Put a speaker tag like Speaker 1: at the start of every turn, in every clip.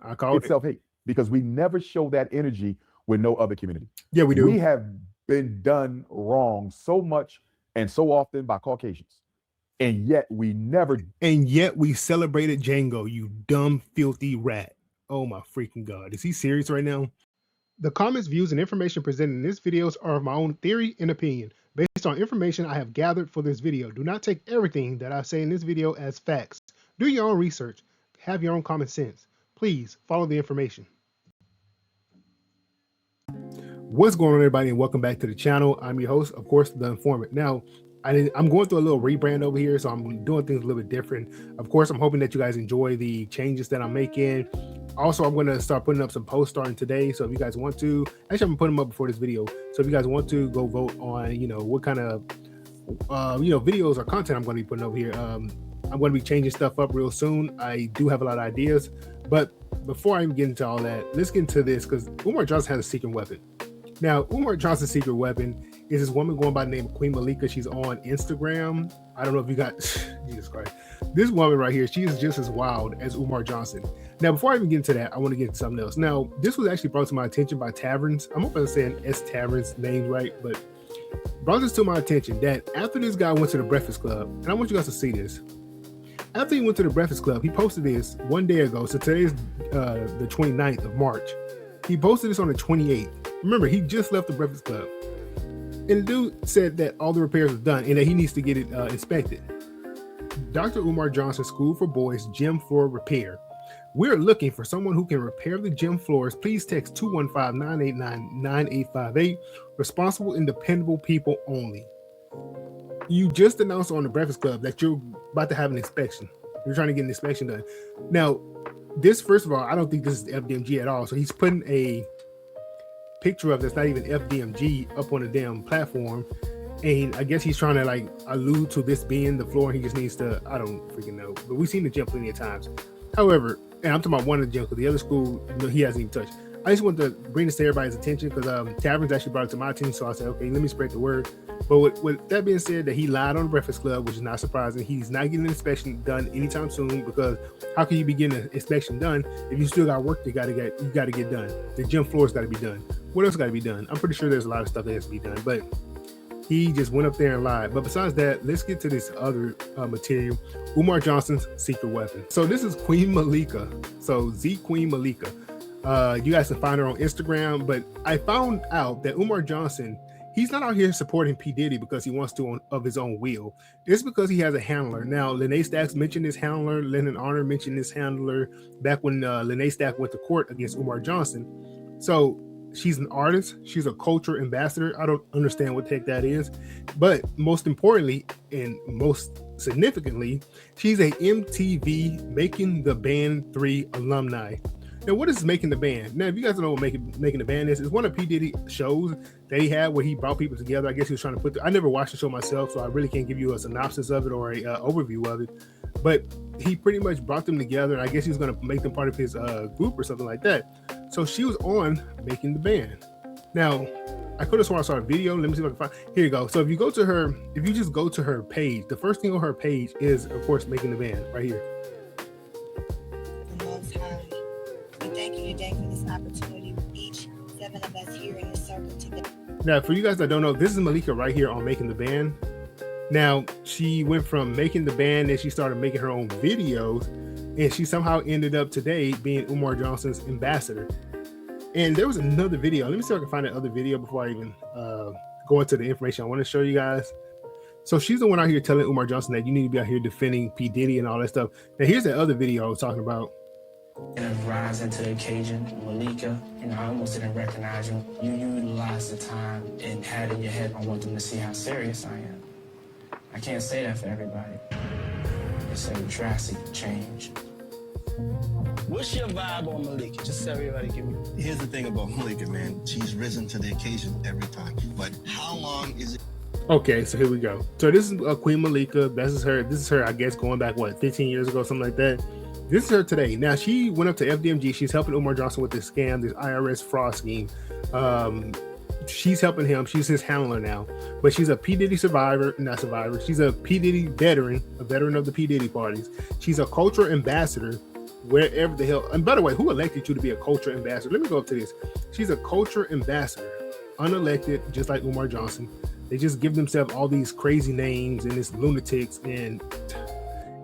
Speaker 1: I call
Speaker 2: It's self-hate because we never show that energy with no other community.
Speaker 1: Yeah, we do.
Speaker 2: We have been done wrong so much and so often by Caucasians. And yet
Speaker 1: we celebrated Django, you dumb, filthy rat. Oh my freaking God. Is he serious right now? The comments, views, and information presented in this video are of my own theory and opinion, based on information I have gathered for this video. Do not take everything that I say in this video as facts. Do your own research. Have your own common sense. Please follow the information. What's going on, everybody, and welcome back to the channel. I'm your host, of course, The Informant. Now, I'm going through a little rebrand over here, so I'm doing things a little bit different. Of course, I'm hoping that you guys enjoy the changes that I'm making. Also, I'm going to start putting up some posts starting today. So if you guys want to, actually, I'm going to put them up before this video. So if you guys want to go vote on, what kind of, videos or content I'm going to be putting over here. I'm going to be changing stuff up real soon. I do have a lot of ideas. But before I even get into all that, let's get into this because Umar Johnson has a secret weapon. Now, Umar Johnson's secret weapon is this woman going by the name of Queen Malika. She's on Instagram. I don't know if you got, Jesus Christ. This woman right here, she is just as wild as Umar Johnson. Now, before I even get into that, I want to get into something else. Now, this was actually brought to my attention by Taverns. I'm hoping I'm saying S Taverns name right, but brought this to my attention that after this guy went to the Breakfast Club, and I want you guys to see this. After he went to the Breakfast Club, he posted this one day ago. So today's the 29th of March. He posted this on the 28th. Remember, he just left the Breakfast Club. And the dude said that all the repairs are done and that he needs to get it inspected. Dr. Umar Johnson School for Boys Gym Floor Repair. We're looking for someone who can repair the gym floors. Please text 215-989-9858. Responsible and dependable people only. You just announced on the Breakfast Club that you're about to have an inspection. You're trying to get an inspection done. Now, this, first of all, I don't think this is FDMG at all. So he's putting a picture of that's not even FDMG up on the damn platform, and I guess he's trying to like allude to this being the floor. He just needs to, I don't freaking know, but we've seen the gym plenty of times. However, and I'm talking about one of the gyms because the other school, he hasn't even touched. I just want to bring this to everybody's attention because Taverns actually brought it to my attention, so I said, okay, let me spread the word. But with that being said, that he lied on the Breakfast Club, which is not surprising. He's not getting an inspection done anytime soon because how can you be getting an inspection done if you still got work you got to get done? The gym floor's got to be done. What else got to be done? I'm pretty sure there's a lot of stuff that has to be done, but he just went up there and lied. But besides that, let's get to this other material, Umar Johnson's secret weapon. So this is Queen Malika. So Zee Queen Malika. You guys can find her on Instagram, but I found out that Umar Johnson, he's not out here supporting P. Diddy because he wants to of his own will. It's because he has a handler. Now, Lene Stacks mentioned his handler. Lennon Honor mentioned his handler back when Lene Stack went to court against Umar Johnson. So she's an artist. She's a culture ambassador. I don't understand what the heck that is. But most importantly, and most significantly, she's a MTV Making the Band 3 alumni. Now, what is Making the Band? Now, if you guys don't know what Making the Band is, it's one of P. Diddy shows that he had where he brought people together. I guess he was trying to I never watched the show myself, so I really can't give you a synopsis of it or a overview of it. But he pretty much brought them together, and I guess he was going to make them part of his group or something like that. So she was on Making the Band. Now, I could have sworn I saw a video. Let me see if I can find. Here you go. So if you go to her, if you just go to her page, the first thing on her page is, of course, Making the Band right here.
Speaker 3: Thank you today for this opportunity with each 7 of us here in the circle today.
Speaker 1: Now, for you guys that don't know, this is Malika right here on Making the Band. Now, she went from Making the Band and she started making her own videos, and she somehow ended up today being Umar Johnson's ambassador. And there was another video. Let me see if I can find that other video before I even go into the information I want to show you guys. So she's the one out here telling Umar Johnson that you need to be out here defending P. Diddy and all that stuff. Now, here's that other video I was talking about.
Speaker 4: And rising to the occasion, Malika, I almost didn't recognize you. You utilized the time and had in your head, I want them to see how serious I am. I can't say that for everybody. It's a drastic change.
Speaker 5: What's your vibe on Malika? Just so everybody give me.
Speaker 6: Here's the thing about Malika, man. She's risen to the occasion every time. But how long is it?
Speaker 1: Okay, so here we go. So this is Queen Malika. This is her, I guess, going back, 15 years ago, something like that. This is her today. Now, she went up to FDMG. She's helping Umar Johnson with this scam, this IRS fraud scheme. She's helping him. She's his handler now. But she's a P. Diddy she's a P. Diddy veteran, a veteran of the P. Diddy parties. She's a cultural ambassador. wherever the hell. And by the way, who elected you to be a culture ambassador? Let me go up to this. She's a culture ambassador, unelected, just like Umar Johnson. They just give themselves all these crazy names and this lunatics. And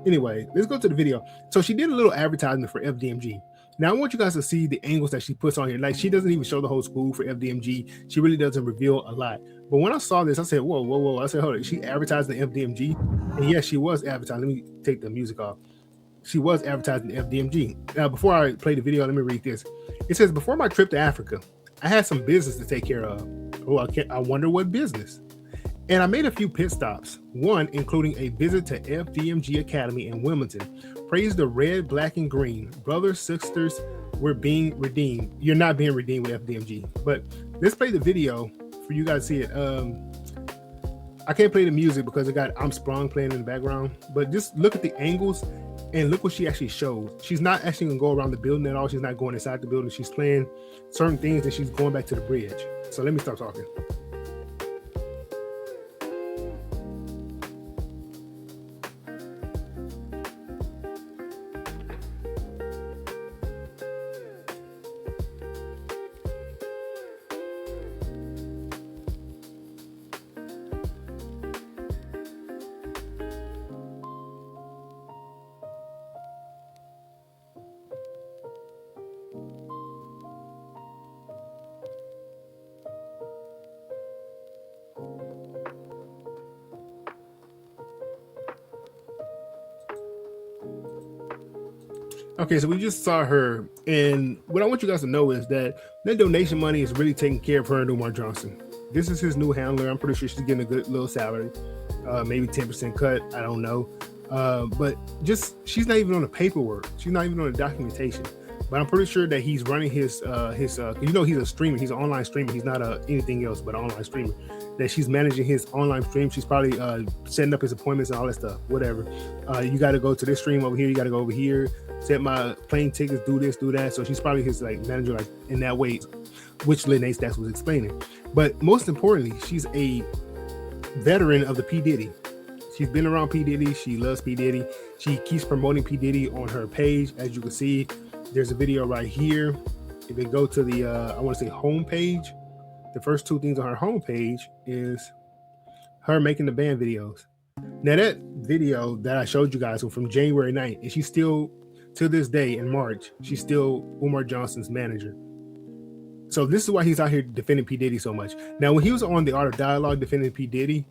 Speaker 1: anyway, let's go to the video. So she did a little advertisement for FDMG. Now I want you guys to see the angles that she puts on here. Like, she doesn't even show the whole school for FDMG. She really doesn't reveal a lot. But when I saw this, I said, whoa. I said, hold on. She advertised the FDMG. And yes, she was advertising. Let me take the music off. She was advertising the FDMG. Now, before I play the video, let me read this. It says, before my trip to Africa, I had some business to take care of. Oh, I wonder what business. And I made a few pit stops, one including a visit to FDMG Academy in Wilmington. Praise the red, black, and green. Brothers, sisters, we're being redeemed. You're not being redeemed with FDMG. But let's play the video for you guys to see it. I can't play the music because it got I'm Sprung playing in the background. But just look at the angles and look what she actually shows. She's not actually going to go around the building at all. She's not going inside the building. She's playing certain things and she's going back to the bridge. So let me stop talking. Okay, so we just saw her, and what I want you guys to know is that donation money is really taking care of her and Umar Johnson. This is his new handler. I'm pretty sure she's getting a good little salary, maybe 10% cut. I don't know, but just she's not even on the paperwork. She's not even on the documentation. But I'm pretty sure that he's running his he's a streamer. He's an online streamer. He's not anything else but an online streamer. That she's managing his online stream. She's probably setting up his appointments and all that stuff. Whatever. You got to go to this stream over here. You got to go over here. Set my plane tickets. Do this. Do that. So she's probably his manager in that way, which Lynn A. Stacks was explaining. But most importantly, she's a veteran of the P. Diddy. She's been around P. Diddy. She loves P. Diddy. She keeps promoting P. Diddy on her page, as you can see. There's a video right here. If we go to the, I want to say home page, the first two things on her home page is her making the band videos. Now that video that I showed you guys was from January 9th, and she's still, to this day in March, she's still Umar Johnson's manager. So this is why he's out here defending P. Diddy so much. Now, when he was on the Art of Dialogue defending P. Diddy,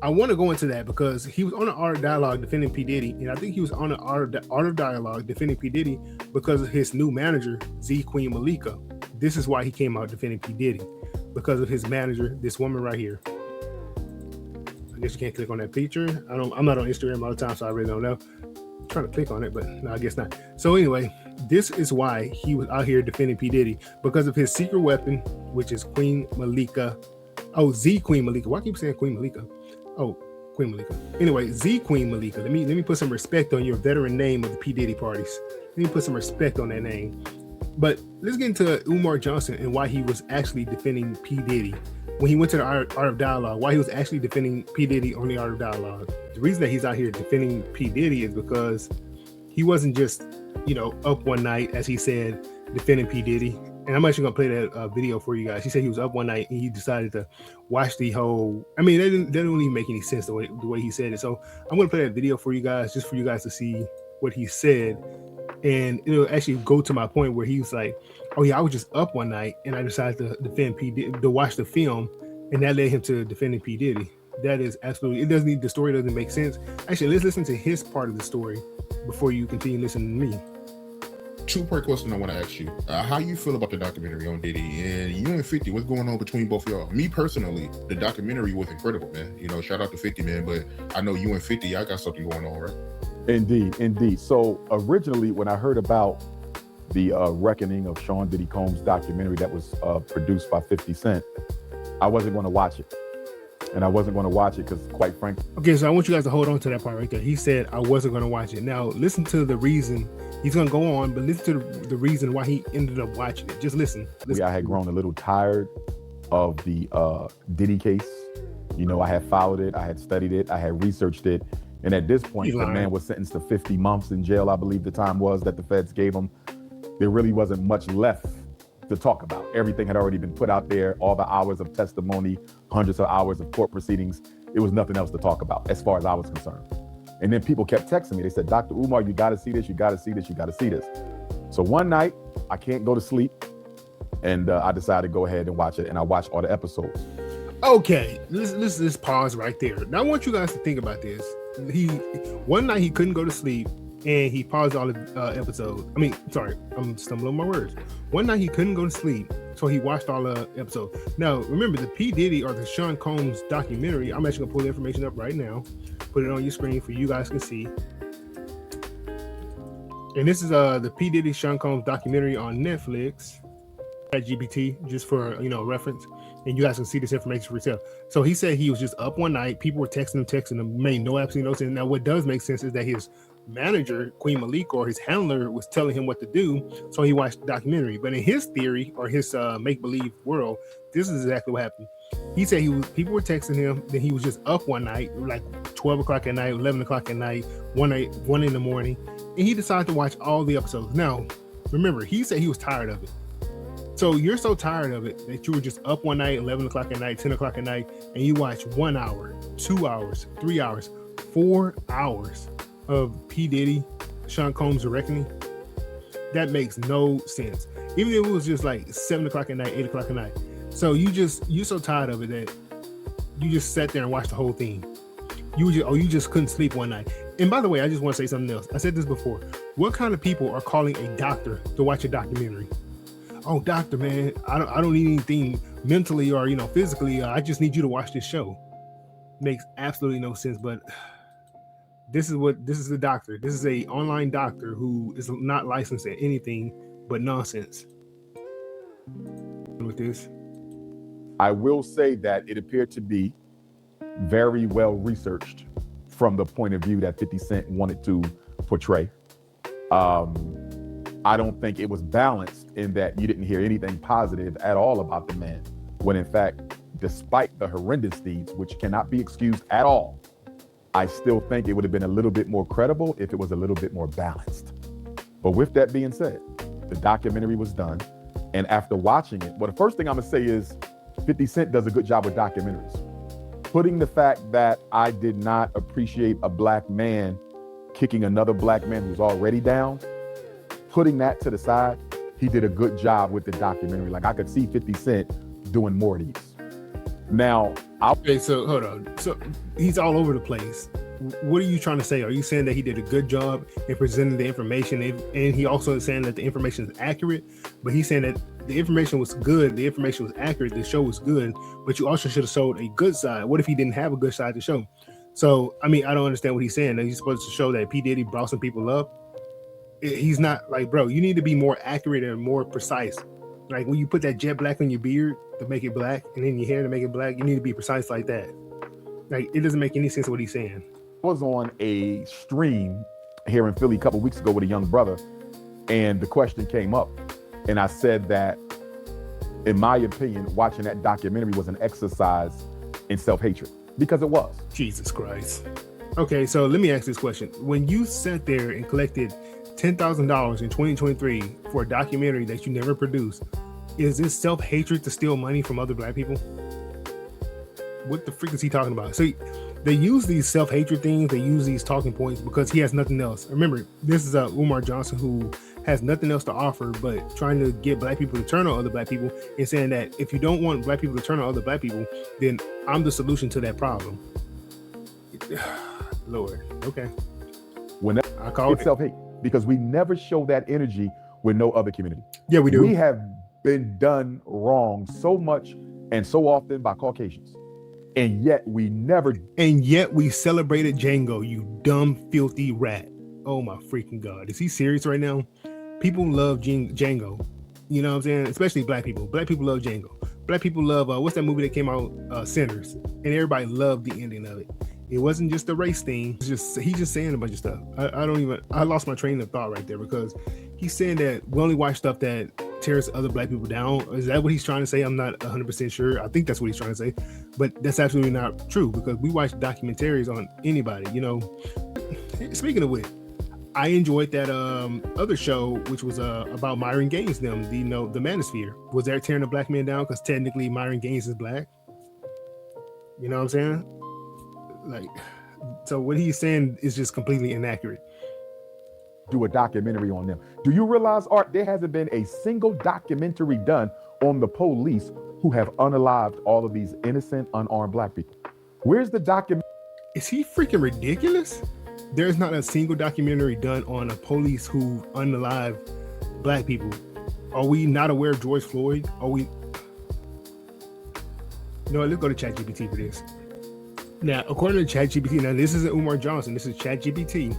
Speaker 1: I want to go into that because he was on the Art of Dialogue defending P. Diddy, and I think he was on the Art of Dialogue defending P. Diddy because of his new manager, Zee Queen Malika. This is why he came out defending P. Diddy, because of his manager, this woman right here. I guess you can't click on that picture. I'm not on Instagram all the time, so I really don't know. I'm trying to click on it, but no, I guess not. So anyway, this is why he was out here defending P. Diddy, because of his secret weapon, which is Queen Malika. Oh, Zee Queen Malika. Why keep saying Queen Malika? Oh, Queen Malika. Anyway, Zee Queen Malika. Let me put some respect on your veteran name of the P. Diddy parties. Let me put some respect on that name. But let's get into Umar Johnson and why he was actually defending P. Diddy. When he went to the Art of Dialogue, why he was actually defending P. Diddy on the Art of Dialogue. The reason that he's out here defending P. Diddy is because he wasn't just, up one night, as he said, defending P. Diddy. And I'm actually gonna play that video for you guys. He said he was up one night and he decided to watch the whole. I mean, that didn't even make any sense the way he said it. So I'm gonna play that video for you guys, just for you guys to see what he said, and it'll actually go to my point where he was like, "Oh yeah, I was just up one night and I decided to defend P. Diddy, to watch the film, and that led him to defending P. Diddy." That is absolutely. The story doesn't make sense. Actually, let's listen to his part of the story before you continue listening to me.
Speaker 7: Two-part question I want to ask you. How you feel about the documentary on Diddy? And you and 50, what's going on between both of y'all? Me personally, the documentary was incredible, man. Shout out to 50, man. But I know you and 50, y'all got something going on, right?
Speaker 2: Indeed. So originally, when I heard about the reckoning of Sean Diddy Combs' documentary that was produced by 50 Cent, I wasn't going to watch it. And I wasn't going to watch it because, quite frankly.
Speaker 1: Okay, so I want you guys to hold on to that part right there. He said, I wasn't going to watch it. Now, listen to the reason. He's going to go on, but listen to the reason why he ended up watching it. Just listen.
Speaker 2: I had grown a little tired of the Diddy case. I had followed it. I had studied it. I had researched it. And at this point,
Speaker 1: He's
Speaker 2: the
Speaker 1: lying.
Speaker 2: man was sentenced to 50 months in jail, I believe the time was that the feds gave him. There really wasn't much left to talk about. Everything had already been put out there, all the hours of testimony, hundreds of hours of court proceedings. It was nothing else to talk about as far as I was concerned. And then people kept texting me. They said, Dr. Umar, you got to see this, you got to see this, you got to see this. So one night, I can't go to sleep. And I decided to go ahead and watch it. And I watched all the episodes.
Speaker 1: Okay, let's just pause right there. Now I want you guys to think about this. One night he couldn't go to sleep, and he paused all the episodes. I mean, sorry, I'm stumbling on my words. One night he couldn't go to sleep, so he watched all the episodes. Now remember, the P. Diddy or the Sean Combs documentary. I'm actually gonna pull the information up right now, put it on your screen for you guys can see. And this is the P. Diddy Sean Combs documentary on Netflix. ChatGPT, just for reference, and you guys can see this information for yourself. So he said he was just up one night. People were texting him, made absolutely no sense. Now, what does make sense is that his manager, Queen Malikica, or his handler, was telling him what to do. So he watched the documentary. But in his theory or his make-believe world, this is exactly what happened. He said people were texting him. Then he was just up one night, like 12 o'clock at night, 11 o'clock at night, 1 in the morning, and he decided to watch all the episodes. Now, remember, he said he was tired of it. So you're so tired of it that you were just up one night, 11 o'clock at night, 10 o'clock at night, and you watch 1 hour, 2 hours, 3 hours, 4 hours of P. Diddy, Sean Combs' Reckoning. That makes no sense. Even if it was just like 7 o'clock at night, 8 o'clock at night. So you're so tired of it that you just sat there and watched the whole thing. You just couldn't sleep one night. And by the way, I just want to say something else. I said this before. What kind of people are calling a doctor to watch a documentary? Oh, doctor, man, I don't need anything mentally or physically. I just need you to watch this show. Makes absolutely no sense. But this is the doctor. This is a online doctor who is not licensed at anything but nonsense. With this,
Speaker 2: I will say that it appeared to be very well researched from the point of view that 50 Cent wanted to portray. I don't think it was balanced in that you didn't hear anything positive at all about the man, when in fact, despite the horrendous deeds, which cannot be excused at all, I still think it would have been a little bit more credible if it was a little bit more balanced. But with that being said, the documentary was done. And after watching it, well, the first thing I'm gonna say is 50 Cent does a good job with documentaries. Putting the fact that I did not appreciate a black man kicking another black man who's already down, putting that to the side, he did a good job with the documentary. Like, I could see 50 Cent doing more of these. Now,
Speaker 1: okay, so hold on. So he's all over the place. What are you trying to say? Are you saying that he did a good job in presenting the information, and he also is saying that the information is accurate? But he's saying that the information was good, the information was accurate, the show was good, but you also should have showed a good side. What if he didn't have a good side to show? So, I mean, I don't understand what he's saying. He's supposed to show that P. Diddy brought some people up. He's not like, bro, you need to be more accurate and more precise. Like when you put that jet black on your beard to make it black, and then your hair to make it black, you need to be precise like that. Like, it doesn't make any sense what he's saying.
Speaker 2: I was on a stream here in Philly a couple of weeks ago with a young brother, and the question came up, and I said that, in my opinion, watching that documentary was an exercise in self-hatred, because it was.
Speaker 1: Jesus Christ. Okay, so let me ask this question. When you sat there and collected $10,000 in 2023 for a documentary that you never produced, is this self-hatred to steal money from other black people? What the freak is he talking about? So they use these self-hatred things, they use these talking points because he has nothing else. Remember, this is Umar Johnson who has nothing else to offer but trying to get black people to turn on other black people and saying that if you don't want black people to turn on other black people, then I'm the solution to that problem. Lord, okay. I call it
Speaker 2: self-hate, because we never show that energy with no other community.
Speaker 1: Yeah, we do.
Speaker 2: We have been done wrong so much and so often by Caucasians. And yet we celebrated Django, you dumb, filthy rat. Oh my freaking God. Is he serious right now? People love Django. You know what I'm saying? Especially black people. Black people love Django. Black people love, what's that movie that came out, Sinners? And everybody loved the ending of it. It wasn't just a race thing. He's just saying a bunch of stuff. I lost my train of thought right there, because he's saying that we only watch stuff that
Speaker 1: tears other black people down. Is that what he's trying to say? I'm not 100% sure. I think that's what he's trying to say, but that's absolutely not true because we watch documentaries on anybody. You know, speaking of which, I enjoyed that other show, which was about Myron Gaines. The Manosphere. Was that tearing a black man down because technically Myron Gaines is black? You know what I'm saying? Like, so what he's saying is just completely inaccurate.
Speaker 2: Do a documentary on them. Do you realize, Art, there hasn't been a single documentary done on the police who have unalived all of these innocent, unarmed black people? Where's the document?
Speaker 1: Is he freaking ridiculous? There's not a single documentary done on a police who unalived black people. Are we not aware of George Floyd? Are we? No, let's go to ChatGPT for this. Now, according to ChatGPT, now this isn't Umar Johnson, this is ChatGPT.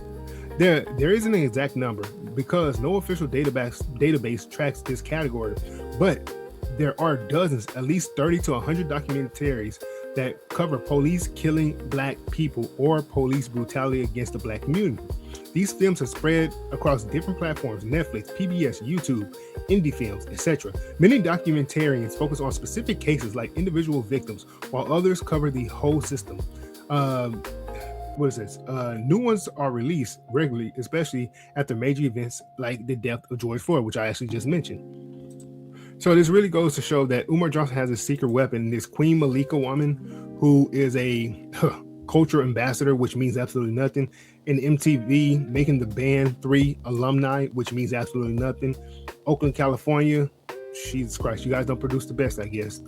Speaker 1: There isn't an exact number because no official database tracks this category, but there are dozens, at least 30 to 100 documentaries that cover police killing black people or police brutality against the black community. These films are spread across different platforms: Netflix, PBS, YouTube, indie films, etc. Many documentarians focus on specific cases like individual victims, while others cover the whole system. What is this? New ones are released regularly, especially after major events like the death of George Floyd, which I actually just mentioned. So this really goes to show that Umar Johnson has a secret weapon, this Queen Malika woman, who is a culture ambassador, which means absolutely nothing, and MTV making the Band 3 alumni, which means absolutely nothing. Oakland, California, Jesus Christ, you guys don't produce the best, I guess.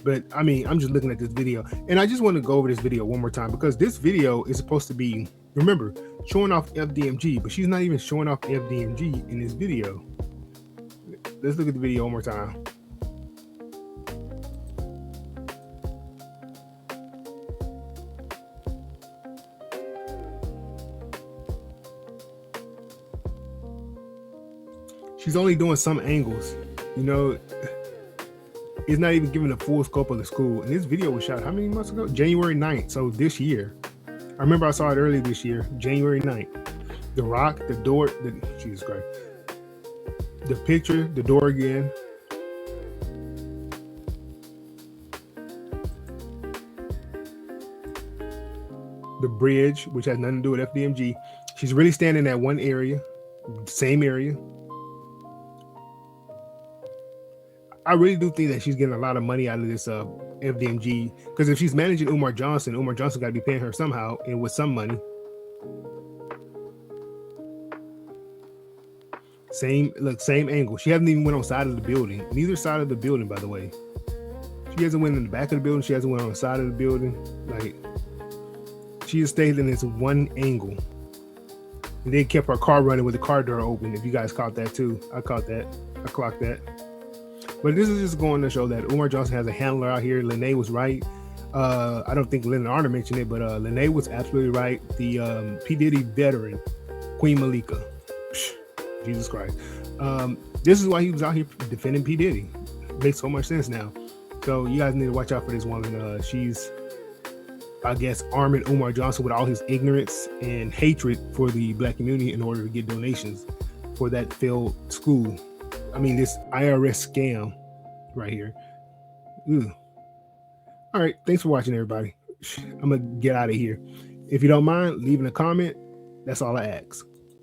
Speaker 1: But I mean, I'm just looking at this video, and I just want to go over this video one more time because this video is supposed to be, remember, showing off FDMG, but she's not even showing off FDMG in this video. Let's look at the video one more time. She's only doing some angles, you know. It's not even giving the full scope of the school. And this video was shot how many months ago? January 9th. So this year. I remember I saw it early this year, January 9th. The rock, the door, Jesus Christ. The picture, the door again. The bridge, which has nothing to do with FDMG. She's really standing in that one area, same area. I really do think that she's getting a lot of money out of this FDMG, because if she's managing Umar Johnson got to be paying her somehow and with some money. Same angle. She hasn't even went on side of the building. Neither side of the building, by the way. She hasn't went in the back of the building. She hasn't went on the side of the building. Like, she just stayed in this one angle. And they kept her car running with the car door open. If you guys caught that too. I caught that. I clocked that. But this is just going to show that Umar Johnson has a handler out here. Lene was right. I don't think Lynn Arner mentioned it, but Lene was absolutely right. The P. Diddy veteran, Queen Malika. Psh, Jesus Christ. This is why he was out here defending P. Diddy. Makes so much sense now. So you guys need to watch out for this woman. She's, I guess, arming Umar Johnson with all his ignorance and hatred for the black community in order to get donations for that failed school. I mean, this IRS scam right here. Ugh. All right. Thanks for watching, everybody. I'm going to get out of here. If you don't mind leaving a comment, that's all I ask.